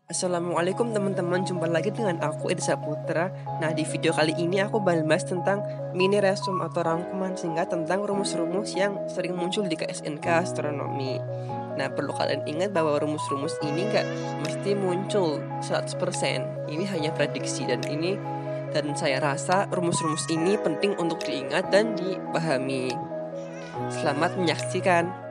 Assalamualaikum teman-teman, jumpa lagi dengan aku Edsa Putra. Nah, di video kali ini aku bahas tentang mini resume atau rangkuman singkat tentang rumus-rumus yang sering muncul di KSNK Astronomi. Nah, perlu kalian ingat bahwa rumus-rumus ini nggak mesti muncul 100%. Ini hanya prediksi dan saya rasa rumus-rumus ini penting untuk diingat dan dipahami. Selamat menyaksikan.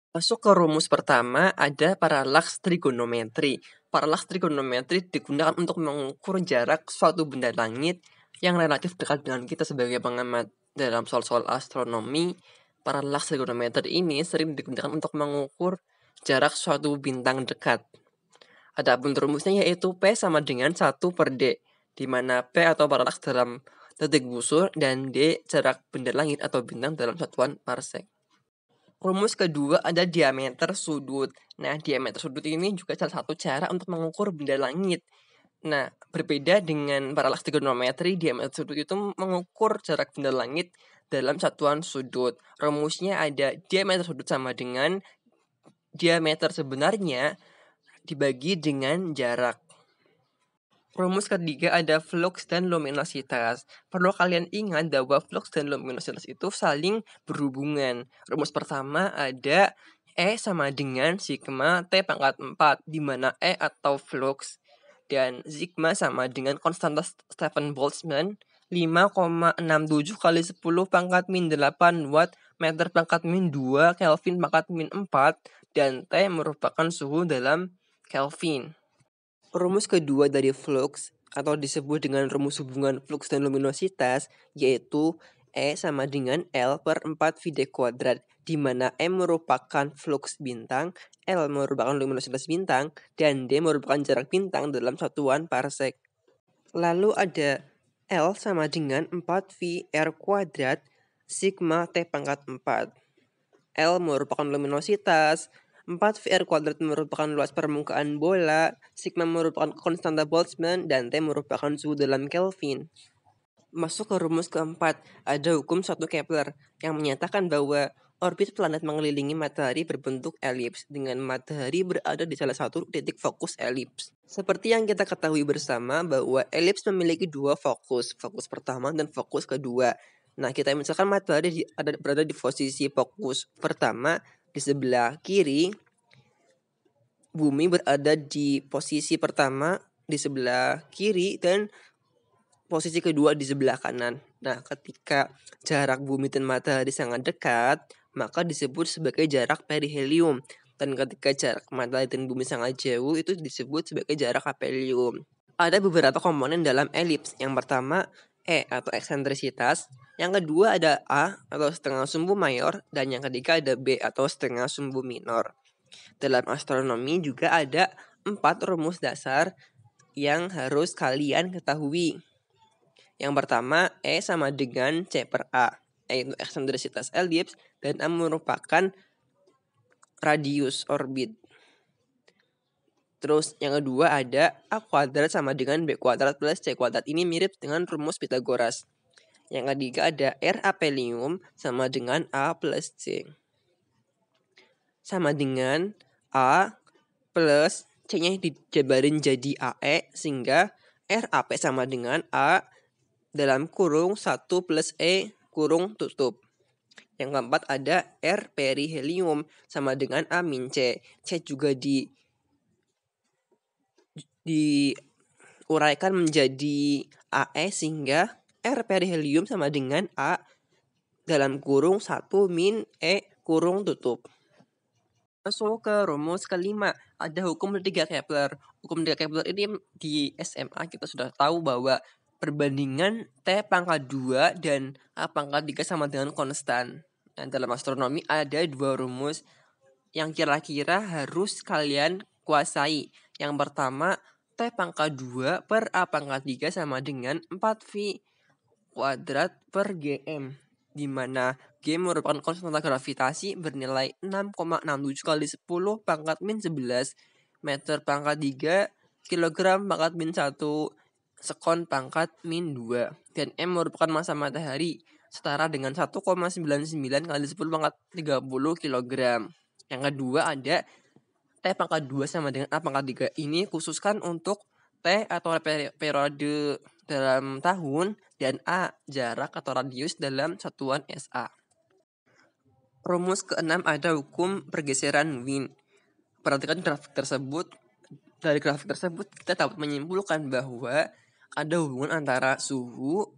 Masuk ke rumus pertama, ada paralaks trigonometri. Paralaks trigonometri digunakan untuk mengukur jarak suatu benda langit yang relatif dekat dengan kita sebagai pengamat. Dalam soal-soal astronomi, paralaks trigonometri ini sering digunakan untuk mengukur jarak suatu bintang dekat. Adapun rumusnya yaitu P sama dengan 1/D, di mana P atau paralaks dalam detik busur dan D jarak benda langit atau bintang dalam satuan parsec. Rumus kedua ada diameter sudut. Nah, diameter sudut ini juga salah satu cara untuk mengukur benda langit. Nah, berbeda dengan paralaks trigonometri, diameter sudut itu mengukur jarak benda langit dalam satuan sudut. Rumusnya ada diameter sudut sama dengan diameter sebenarnya dibagi dengan jarak. Rumus ketiga ada flux dan luminositas. Perlu kalian ingat bahwa flux dan luminositas itu saling berhubungan. Rumus pertama ada E sama dengan sigma T pangkat 4, di mana E atau flux dan sigma sama dengan konstanta Stephen Boltzmann 5,67 kali 10 pangkat min 8 watt meter pangkat min 2 Kelvin pangkat min 4 dan T merupakan suhu dalam Kelvin. Rumus kedua dari flux atau disebut dengan rumus hubungan flux dan luminositas yaitu E sama dengan L/4 V_D², di mana M merupakan flux bintang, L merupakan luminositas bintang, dan D merupakan jarak bintang dalam satuan parsec. Lalu ada L sama dengan 4V_R² sigma T pangkat 4. L merupakan luminositas, 4VR² merupakan luas permukaan bola, sigma merupakan konstanta Boltzmann, dan T merupakan suhu dalam Kelvin. Masuk ke rumus keempat, ada hukum suatu Kepler yang menyatakan bahwa orbit planet mengelilingi matahari berbentuk elips dengan matahari berada di salah satu titik fokus elips. Seperti yang kita ketahui bersama bahwa elips memiliki dua fokus pertama dan fokus kedua. Nah, kita misalkan matahari berada di posisi fokus pertama di sebelah kiri, bumi berada di posisi pertama di sebelah kiri dan posisi kedua di sebelah kanan. Nah, ketika jarak bumi dan matahari sangat dekat, maka disebut sebagai jarak perihelium. Dan ketika jarak matahari dan bumi sangat jauh, itu disebut sebagai jarak aphelium. Ada beberapa komponen dalam elips. Yang pertama, E atau eksentrisitas. Yang kedua ada A atau setengah sumbu mayor. Dan yang ketiga ada B atau setengah sumbu minor. Dalam astronomi juga ada 4 rumus dasar yang harus kalian ketahui. Yang pertama, E sama dengan C/A, yaitu eksentrisitas elips, dan A merupakan radius orbit. Terus yang kedua ada A² sama dengan B² plus C². Ini mirip dengan rumus Pythagoras. Yang ketiga ada R aphelium sama dengan A plus C. Sama dengan A plus C-nya dijabarin jadi AE, sehingga RAP sama dengan A dalam kurung 1 plus E kurung tutup. Yang keempat ada R perihelium sama dengan A min C. C juga diuraikan menjadi AE, sehingga R perihelium sama dengan A dalam kurung 1 min E kurung tutup. Masuk ke rumus kelima, ada hukum ketiga Kepler. Hukum ketiga Kepler ini di SMA kita sudah tahu bahwa perbandingan T pangkat 2 dan A pangkat 3 sama dengan konstan. Nah, dalam astronomi ada dua rumus yang kira-kira harus kalian kuasai. Yang pertama, T pangkat 2 per A pangkat 3 sama dengan 4V kuadrat per GM, di mana G merupakan konstanta gravitasi bernilai 6,67 kali 10 pangkat min 11 meter pangkat 3 kilogram pangkat min 1 sekon pangkat min 2, dan M merupakan massa matahari setara dengan 1,99 kali 10 pangkat 30 kilogram. Yang kedua ada T pangkat 2 sama dengan A pangkat 3 ini khususkan untuk T atau periode dalam tahun dan A jarak atau radius dalam satuan SA. Rumus ke-6 ada hukum pergeseran Wien. Perhatikan grafik tersebut. Dari grafik tersebut kita dapat menyimpulkan bahwa ada hubungan antara suhu,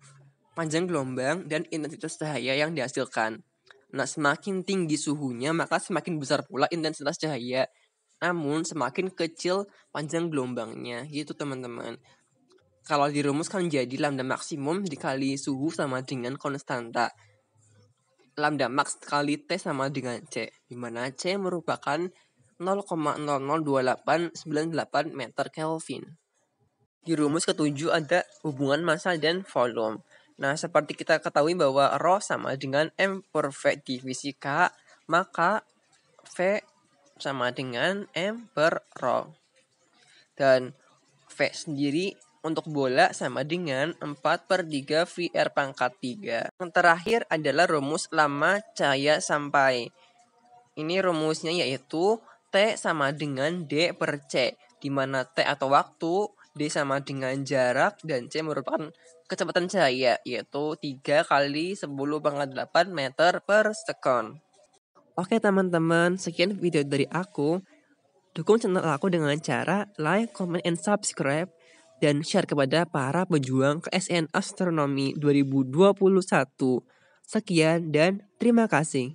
panjang gelombang, dan intensitas cahaya yang dihasilkan. Nah, semakin tinggi suhunya maka semakin besar pula intensitas cahaya. Namun semakin kecil panjang gelombangnya, gitu teman-teman. Kalau dirumuskan jadi lambda maksimum dikali suhu sama dengan konstanta. Lambda max kali T sama dengan C, di mana C merupakan 0,002898 meter Kelvin. Di rumus ketujuh ada hubungan massa dan volume. Nah, seperti kita ketahui bahwa Rho sama dengan M per V divisi K, maka V sama dengan M per Rho. Dan V sendiri untuk bola sama dengan 4 per 3 VR pangkat 3. Yang terakhir adalah rumus lama cahaya sampai. Ini rumusnya yaitu T sama dengan D per C, di mana T atau waktu, D sama dengan jarak, dan C merupakan kecepatan cahaya, yaitu 3 kali 10 pangkat 8 meter per second. Oke teman-teman, sekian video dari aku. Dukung channel aku dengan cara like, comment, and subscribe, dan share kepada para pejuang KSN Astronomi 2021. Sekian dan terima kasih.